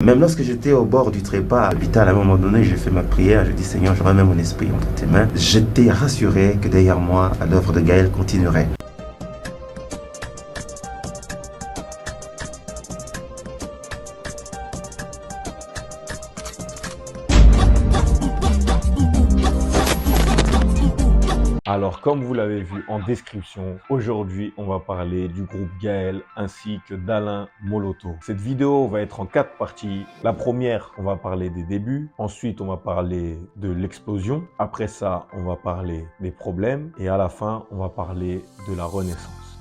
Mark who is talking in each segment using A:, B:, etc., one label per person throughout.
A: Même lorsque j'étais au bord du trépas à l'hôpital, à un moment donné, j'ai fait ma prière, je dis Seigneur, je remets mon esprit entre tes mains. J'étais rassuré que derrière moi, l'œuvre de Gaël continuerait.
B: Alors, comme vous l'avez vu en description, aujourd'hui, on va parler du groupe Gaël ainsi que d'Alain Moloto. Cette vidéo va être en 4 parties. La première, on va parler des débuts. Ensuite, on va parler de l'explosion. Après ça, on va parler des problèmes. Et à la fin, on va parler de la renaissance.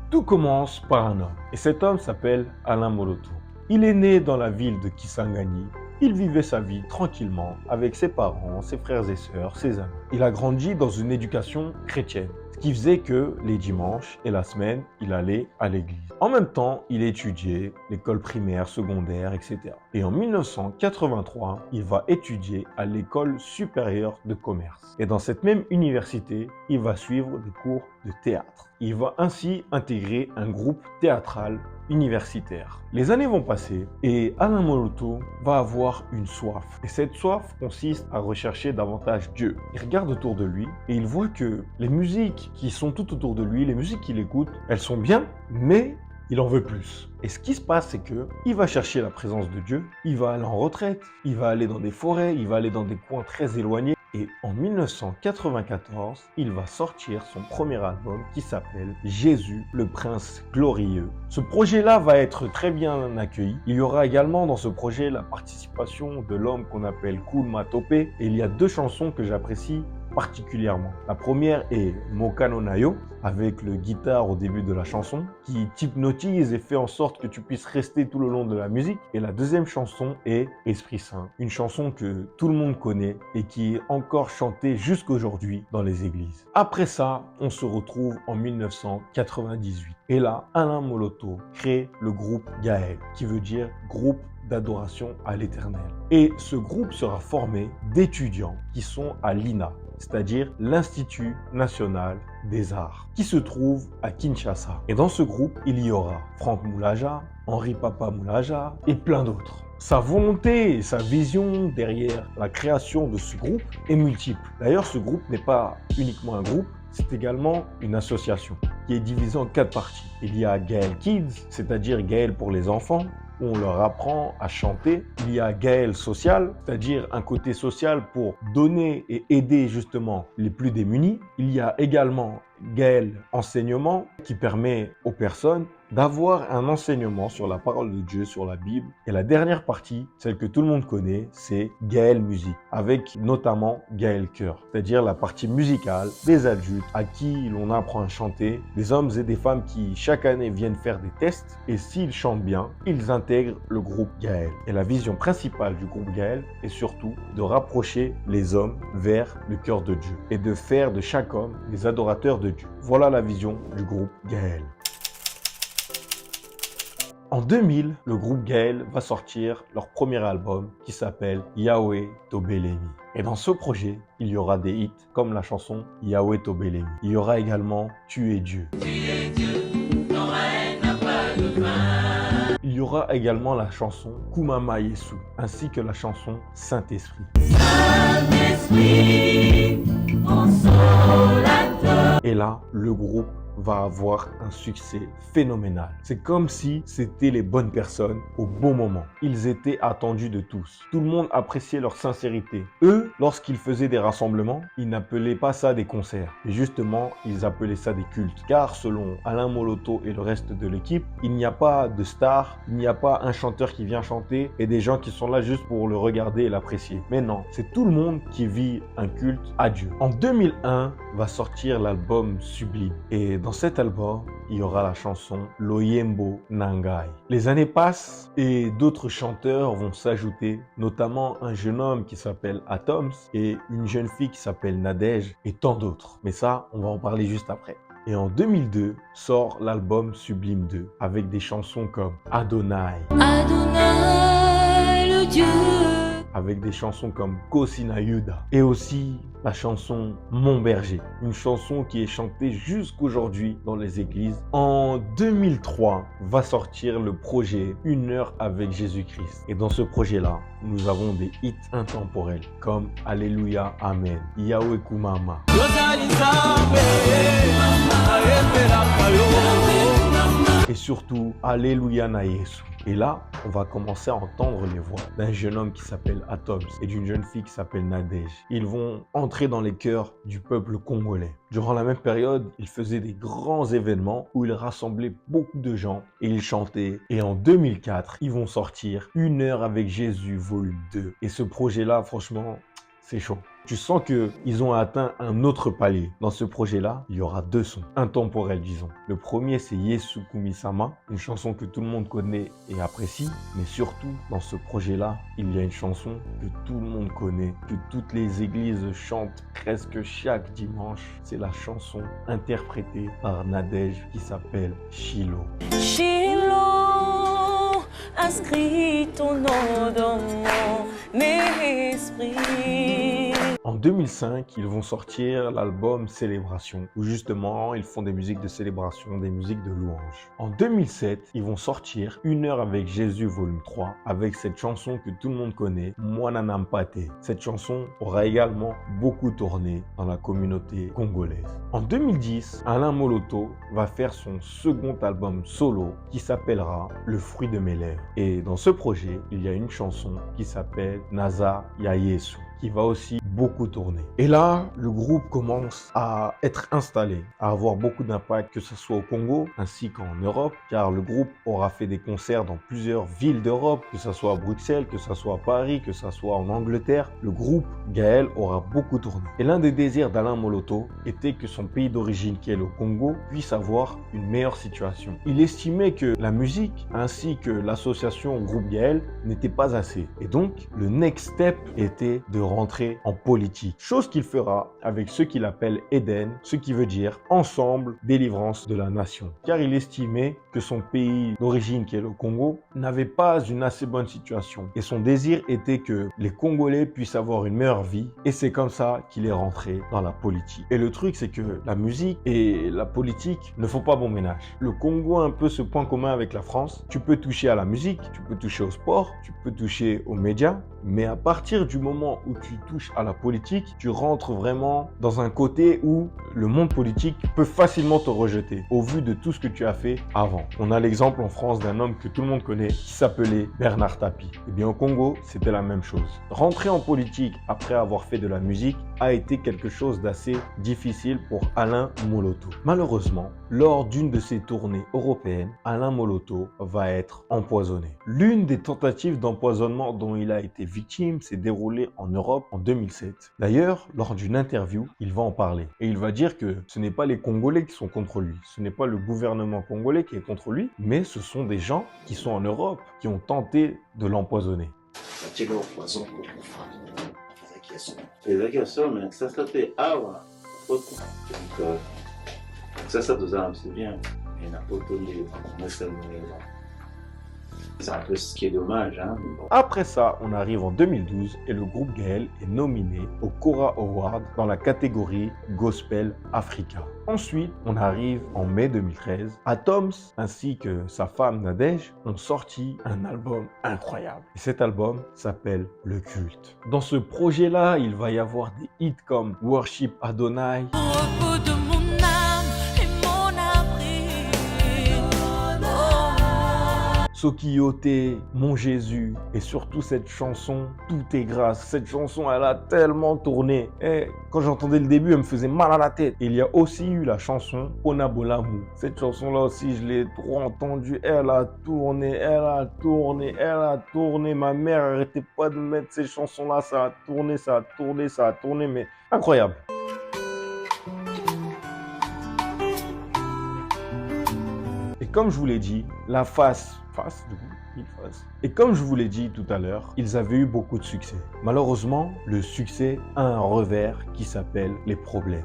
B: Tout commence par un homme. Et cet homme s'appelle Alain Moloto. Il est né dans la ville de Kisangani. Il vivait sa vie tranquillement avec ses parents, ses frères et sœurs, ses amis. Il a grandi dans une éducation chrétienne, ce qui faisait que les dimanches et la semaine, il allait à l'église. En même temps, il étudiait l'école primaire, secondaire, etc. Et en 1983, il va étudier à l'école supérieure de commerce. Et dans cette même université, il va suivre des cours de théâtre. Il va ainsi intégrer un groupe théâtral universitaire. Les années vont passer et Alain Moloto va avoir une soif. Et cette soif consiste à rechercher davantage Dieu. Il regarde autour de lui et il voit que les musiques qui sont tout autour de lui, les musiques qu'il écoute, elles sont bien, mais il en veut plus. Et ce qui se passe, c'est que il va chercher la présence de Dieu, il va aller en retraite, il va aller dans des forêts, il va aller dans des coins très éloignés. Et en 1994, il va sortir son premier album qui s'appelle Jésus, le Prince Glorieux. Ce projet-là va être très bien accueilli. Il y aura également dans ce projet la participation de l'homme qu'on appelle Koul Matopé. Et il y a 2 chansons que j'apprécie particulièrement. La première est Mokano Nayo, avec le guitare au début de la chanson, qui t'hypnotise et fait en sorte que tu puisses rester tout le long de la musique. Et la deuxième chanson est Esprit Saint, une chanson que tout le monde connaît et qui est encore chantée jusqu'aujourd'hui dans les églises. Après ça, on se retrouve en 1998. Et là, Alain Moloto crée le groupe Gaël, qui veut dire groupe d'adoration à l'Éternel. Et ce groupe sera formé d'étudiants qui sont à l'INA, c'est-à-dire l'Institut National des Arts, qui se trouve à Kinshasa. Et dans ce groupe, il y aura Franck Moulaja, Henri Papa Moulaja et plein d'autres. Sa volonté et sa vision derrière la création de ce groupe est multiple. D'ailleurs, ce groupe n'est pas uniquement un groupe, c'est également une association qui est divisée en 4 parties. Il y a Gaël Kids, c'est-à-dire Gaël pour les enfants, où on leur apprend à chanter. Il y a Gaël Social, c'est-à-dire un côté social pour donner et aider justement les plus démunis. Il y a également Gaël Enseignement qui permet aux personnes d'avoir un enseignement sur la parole de Dieu, sur la Bible. Et la dernière partie, celle que tout le monde connaît, c'est Gaël Musique, avec notamment Gaël Chœur, c'est-à-dire la partie musicale des adultes à qui l'on apprend à chanter, des hommes et des femmes qui chaque année viennent faire des tests et s'ils chantent bien, ils intègrent le groupe Gaël. Et la vision principale du groupe Gaël est surtout de rapprocher les hommes vers le cœur de Dieu et de faire de chaque homme des adorateurs de Dieu. Voilà la vision du groupe Gaël. En 2000, le groupe Gaël va sortir leur premier album qui s'appelle Yahweh Tobelemi. Et dans ce projet, il y aura des hits comme la chanson Yahweh Tobelemi. Il y aura également Tu es Dieu. Tu es Dieu, ton règne n'a pas de fin. Il y aura également la chanson Kumama Yesu, ainsi que la chanson Saint-Esprit. Saint-Esprit, consolateur. Et là, le groupe va avoir un succès phénoménal. C'est comme si c'était les bonnes personnes au bon moment. Ils étaient attendus de tous. Tout le monde appréciait leur sincérité. Eux, lorsqu'ils faisaient des rassemblements, ils n'appelaient pas ça des concerts. Et justement, ils appelaient ça des cultes. Car selon Alain Moloto et le reste de l'équipe, il n'y a pas de star, il n'y a pas un chanteur qui vient chanter et des gens qui sont là juste pour le regarder et l'apprécier. Mais non, c'est tout le monde qui vit un culte à Dieu. En 2001, va sortir l'album Sublime. Et dans cet album, il y aura la chanson Loyembo Nangai. Les années passent et d'autres chanteurs vont s'ajouter, notamment un jeune homme qui s'appelle Atoms et une jeune fille qui s'appelle Nadège et tant d'autres. Mais ça, on va en parler juste après. Et en 2002, sort l'album Sublime 2 avec des chansons comme Adonai.
C: Adonai, le Dieu
B: avec des chansons comme Kosina Yuda et aussi la chanson Mon Berger, une chanson qui est chantée jusqu'aujourd'hui dans les églises. En 2003 va sortir le projet Une heure avec Jésus-Christ. Et dans ce projet-là, nous avons des hits intemporels comme Alléluia, Amen, Yahweh Kumama. Et surtout, Alléluia na Yesu. Et là, on va commencer à entendre les voix d'un jeune homme qui s'appelle Atoms et d'une jeune fille qui s'appelle Nadège. Ils vont entrer dans les cœurs du peuple congolais. Durant la même période, ils faisaient des grands événements où ils rassemblaient beaucoup de gens et ils chantaient. Et en 2004, ils vont sortir Une heure avec Jésus, volume 2. Et ce projet-là, franchement, c'est chaud. Tu sens qu'ils ont atteint un autre palier. Dans ce projet-là, il y aura 2 sons, intemporels disons. Le premier, c'est Yesu Kumisama, une chanson que tout le monde connaît et apprécie. Mais surtout, dans ce projet-là, il y a une chanson que tout le monde connaît, que toutes les églises chantent presque chaque dimanche. C'est la chanson interprétée par Nadège qui s'appelle Shiloh.
C: Shiloh, inscris ton nom dans mon esprit.
B: En 2005, ils vont sortir l'album Célébration, où justement, ils font des musiques de célébration, des musiques de louange. En 2007, ils vont sortir Une heure avec Jésus, volume 3, avec cette chanson que tout le monde connaît, Mwana Nampate. Cette chanson aura également beaucoup tourné dans la communauté congolaise. En 2010, Alain Moloto va faire son second album solo qui s'appellera Le fruit de mes lèvres. Et dans ce projet, il y a une chanson qui s'appelle Naza Ya Yesu, qui va aussi beaucoup tourner. Et là, le groupe commence à être installé, à avoir beaucoup d'impact, que ce soit au Congo ainsi qu'en Europe, car le groupe aura fait des concerts dans plusieurs villes d'Europe, que ce soit à Bruxelles, que ce soit à Paris, que ce soit en Angleterre. Le groupe Gaël aura beaucoup tourné. Et l'un des désirs d'Alain Moloto était que son pays d'origine, qui est le Congo, puisse avoir une meilleure situation. Il estimait que la musique ainsi que l'association Groupe Gaël n'était pas assez. Et donc, le next step était de rentrer en politique. Chose qu'il fera avec ce qu'il appelle Eden, ce qui veut dire ensemble délivrance de la nation. Car il estimait que son pays d'origine, qui est le Congo, n'avait pas une assez bonne situation. Et son désir était que les Congolais puissent avoir une meilleure vie. Et c'est comme ça qu'il est rentré dans la politique. Et le truc, c'est que la musique et la politique ne font pas bon ménage. Le Congo a un peu ce point commun avec la France. Tu peux toucher à la musique, tu peux toucher au sport, tu peux toucher aux médias, mais à partir du moment où tu touches à la politique, tu rentres vraiment dans un côté où le monde politique peut facilement te rejeter au vu de tout ce que tu as fait avant. On a l'exemple en France d'un homme que tout le monde connaît qui s'appelait Bernard Tapie. Et bien au Congo, c'était la même chose. Rentrer en politique après avoir fait de la musique a été quelque chose d'assez difficile pour Alain Moloto. Malheureusement, lors d'une de ses tournées européennes, Alain Moloto va être empoisonné. L'une des tentatives d'empoisonnement dont il a été victime s'est déroulée en Europe en 2007. D'ailleurs, lors d'une interview, il va en parler. Et il va dire que ce n'est pas les Congolais qui sont contre lui, ce n'est pas le gouvernement congolais qui est contre lui, mais ce sont des gens qui sont en Europe qui ont tenté de l'empoisonner.
A: C'est un peu ce qui est dommage.
B: Après ça, on arrive en 2012 et le groupe Gaël est nominé au Kora Award dans la catégorie Gospel Africa. Ensuite, on arrive en mai 2013. Atoms ainsi que sa femme Nadège ont sorti un album incroyable. Et cet album s'appelle Le Culte. Dans ce projet-là, il va y avoir des hits comme Worship Adonai, Sokiyote, Mon Jésus, et surtout cette chanson, Tout est grâce. Cette chanson, elle a tellement tourné. Et quand j'entendais le début, elle me faisait mal à la tête. Et il y a aussi eu la chanson Onabolamu. Cette chanson-là aussi, je l'ai trop entendue. Elle a tourné, elle a tourné, elle a tourné. Ma mère n'arrêtait pas de mettre ces chansons-là. Ça a tourné, ça a tourné, ça a tourné, mais incroyable. Et comme je vous l'ai dit, la face. Et comme je vous l'ai dit tout à l'heure, ils avaient eu beaucoup de succès. Malheureusement, le succès a un revers qui s'appelle les problèmes.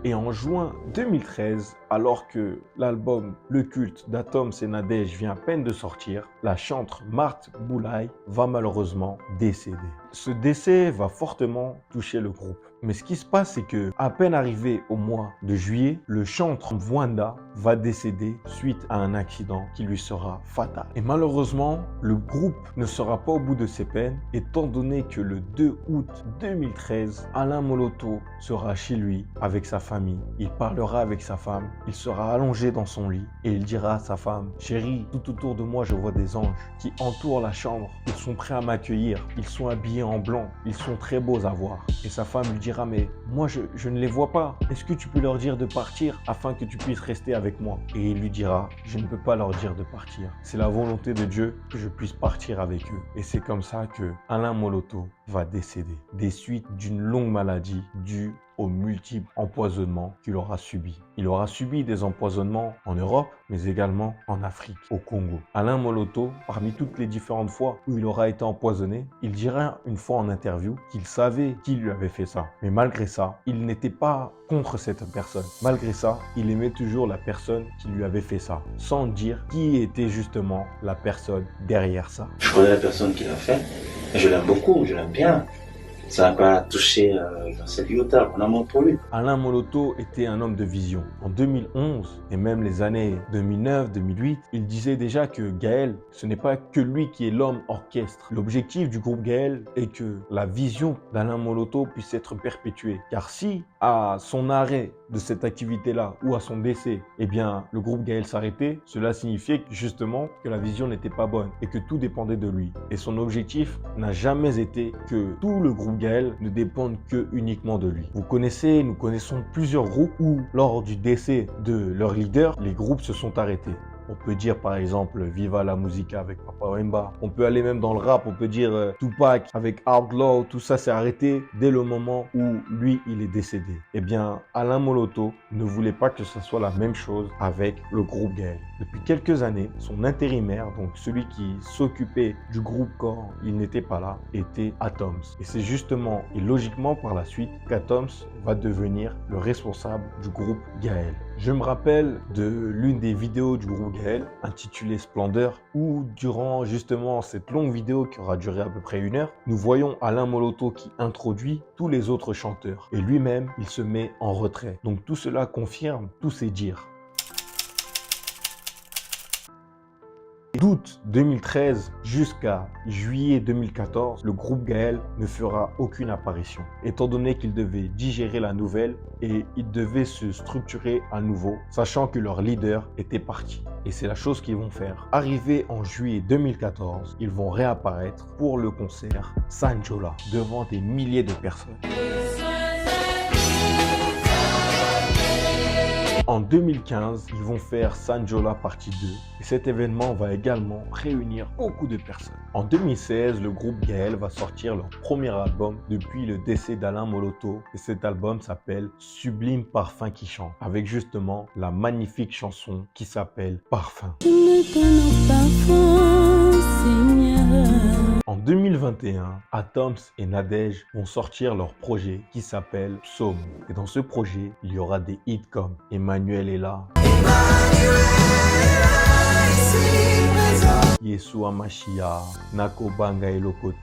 B: Et en juin 2013, alors que l'album Le Culte d'Atoms et Nadège vient à peine de sortir, la chanteuse Marthe Boulaye va malheureusement décéder. Ce décès va fortement toucher le groupe. Mais ce qui se passe, c'est que à peine arrivé au mois de juillet, le chanteur Mwanda va décéder suite à un accident qui lui sera fatal. Et malheureusement, le groupe ne sera pas au bout de ses peines, étant donné que le 2 août 2013, Alain Moloto sera chez lui avec sa famille. Il parlera avec sa femme, il sera allongé dans son lit et il dira à sa femme: chérie, tout autour de moi je vois des anges qui entourent la chambre. Ils sont prêts à m'accueillir, ils sont habillés en blanc, ils sont très beaux à voir. Et sa femme lui dira: mais moi je ne les vois pas. Est-ce que tu peux leur dire de partir afin que tu puisses rester avec moi? Et il lui dira: je ne peux pas leur dire de partir. C'est la volonté de Dieu que je puisse partir avec eux. Et c'est comme ça que Alain Moloto va décéder des suites d'une longue maladie due aux multiples empoisonnements qu'il aura subis. Il aura subi des empoisonnements en Europe, mais également en Afrique, au Congo. Alain Moloto, parmi toutes les différentes fois où il aura été empoisonné, il dira une fois en interview qu'il savait qui lui avait fait ça. Mais malgré ça, il n'était pas contre cette personne. Malgré ça, il aimait toujours la personne qui lui avait fait ça, sans dire qui était justement la personne derrière ça.
D: Je connais la personne qui l'a fait, et je l'aime beaucoup, je l'aime bien. Ça n'a pas touché cette Iota, mon amour pour lui.
B: Alain Moloto était un homme de vision. En 2011 et même les années 2009-2008, il disait déjà que Gaël, ce n'est pas que lui qui est l'homme orchestre. L'objectif du groupe Gaël est que la vision d'Alain Moloto puisse être perpétuée. Car si à son arrêt de cette activité-là ou à son décès, eh bien, le groupe Gaël s'arrêtait, cela signifiait justement que la vision n'était pas bonne et que tout dépendait de lui. Et son objectif n'a jamais été que tout le groupe Gaël ne dépende que uniquement de lui. Nous connaissons plusieurs groupes où, lors du décès de leur leader, les groupes se sont arrêtés. On peut dire par exemple Viva la Musica avec Papa Wemba. On peut aller même dans le rap, on peut dire Tupac avec Outlaw. Tout ça s'est arrêté dès le moment où lui, il est décédé. Eh bien, Alain Moloto ne voulait pas que ce soit la même chose avec le groupe Gaël. Depuis quelques années, son intérimaire, donc celui qui s'occupait du groupe quand il n'était pas là, était Atoms. Et c'est justement et logiquement par la suite qu'Atoms va devenir le responsable du groupe Gaël. Je me rappelle de l'une des vidéos du groupe Gaël intitulée Splendeur, où durant justement cette longue vidéo qui aura duré à peu près 1 heure, nous voyons Alain Moloto qui introduit tous les autres chanteurs. Et lui-même, il se met en retrait. Donc tout cela confirme tous ces dires. D'août 2013 jusqu'à juillet 2014, le groupe Gaël ne fera aucune apparition, étant donné qu'il devait digérer la nouvelle et il devait se structurer à nouveau, sachant que leur leader était parti. Et c'est la chose qu'ils vont faire. Arrivé en juillet 2014, ils vont réapparaître pour le concert Sanjola devant des milliers de personnes. En 2015, ils vont faire Sanjola partie 2 et cet événement va également réunir beaucoup de personnes. En 2016, le groupe Gaël va sortir leur premier album depuis le décès d'Alain Moloto et cet album s'appelle Sublime Parfum qui chante avec justement la magnifique chanson qui s'appelle Parfum. En 2021, Atoms et Nadège vont sortir leur projet qui s'appelle Psaume. Et dans ce projet, il y aura des hits comme Emmanuel est là, Yeshua Mashiach, Nako Banga et Lokote,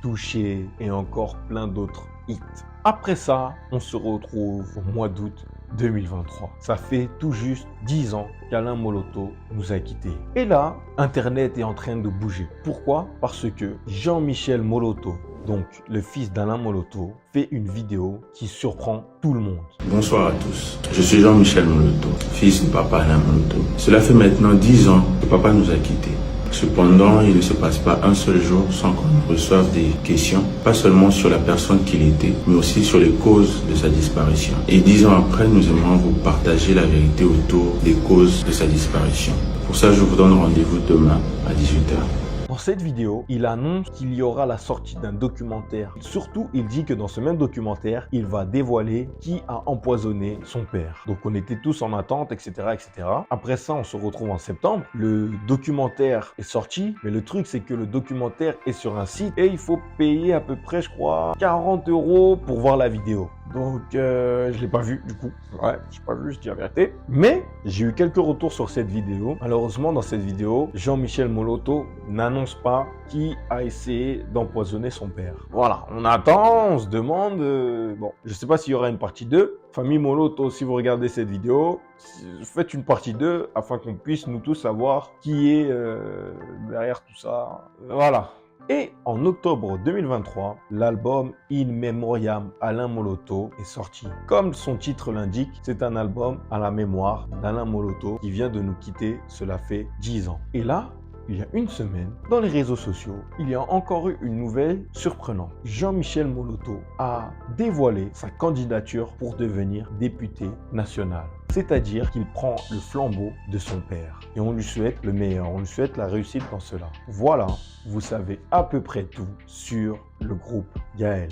B: Touché et encore plein d'autres hits. Après ça, on se retrouve au mois d'août 2023. Ça fait tout juste 10 ans qu'Alain Moloto nous a quittés. Et là, Internet est en train de bouger. Pourquoi? Parce que Jean-Michel Moloto, donc le fils d'Alain Moloto, fait une vidéo qui surprend tout le monde.
D: Bonsoir à tous. Je suis Jean-Michel Moloto, fils de papa Alain Moloto. Cela fait maintenant 10 ans que papa nous a quittés. Cependant, il ne se passe pas un seul jour sans qu'on reçoive des questions, pas seulement sur la personne qu'il était, mais aussi sur les causes de sa disparition. Et 10 ans après, nous aimerions vous partager la vérité autour des causes de sa disparition. Pour ça, je vous donne rendez-vous demain à 18h.
B: Dans cette vidéo, il annonce qu'il y aura la sortie d'un documentaire. Surtout, il dit que dans ce même documentaire, il va dévoiler qui a empoisonné son père. Donc on était tous en attente, etc., etc. Après ça, on se retrouve en septembre. Le documentaire est sorti, mais le truc, c'est que le documentaire est sur un site et il faut payer à peu près, je crois, 40 € pour voir la vidéo. Donc, je l'ai pas vu du coup. Ouais, je l'ai pas vu, je dis la vérité. Mais j'ai eu quelques retours sur cette vidéo. Malheureusement, dans cette vidéo, Jean-Michel Moloto n'annonce pas qui a essayé d'empoisonner son père. Voilà, on attend, on se demande. Bon, je sais pas s'il y aura une partie 2. Famille Moloto, si vous regardez cette vidéo, faites une partie 2 afin qu'on puisse nous tous savoir qui est derrière tout ça. Voilà. Et en octobre 2023, l'album In Memoriam Alain Moloto est sorti. Comme son titre l'indique, c'est un album à la mémoire d'Alain Moloto qui vient de nous quitter, cela fait 10 ans. Et là, il y a une semaine, dans les réseaux sociaux, il y a encore eu une nouvelle surprenante. Jean-Michel Moloto a dévoilé sa candidature pour devenir député national. C'est-à-dire qu'il prend le flambeau de son père. Et on lui souhaite le meilleur, on lui souhaite la réussite dans cela. Voilà, vous savez à peu près tout sur le groupe Gaël.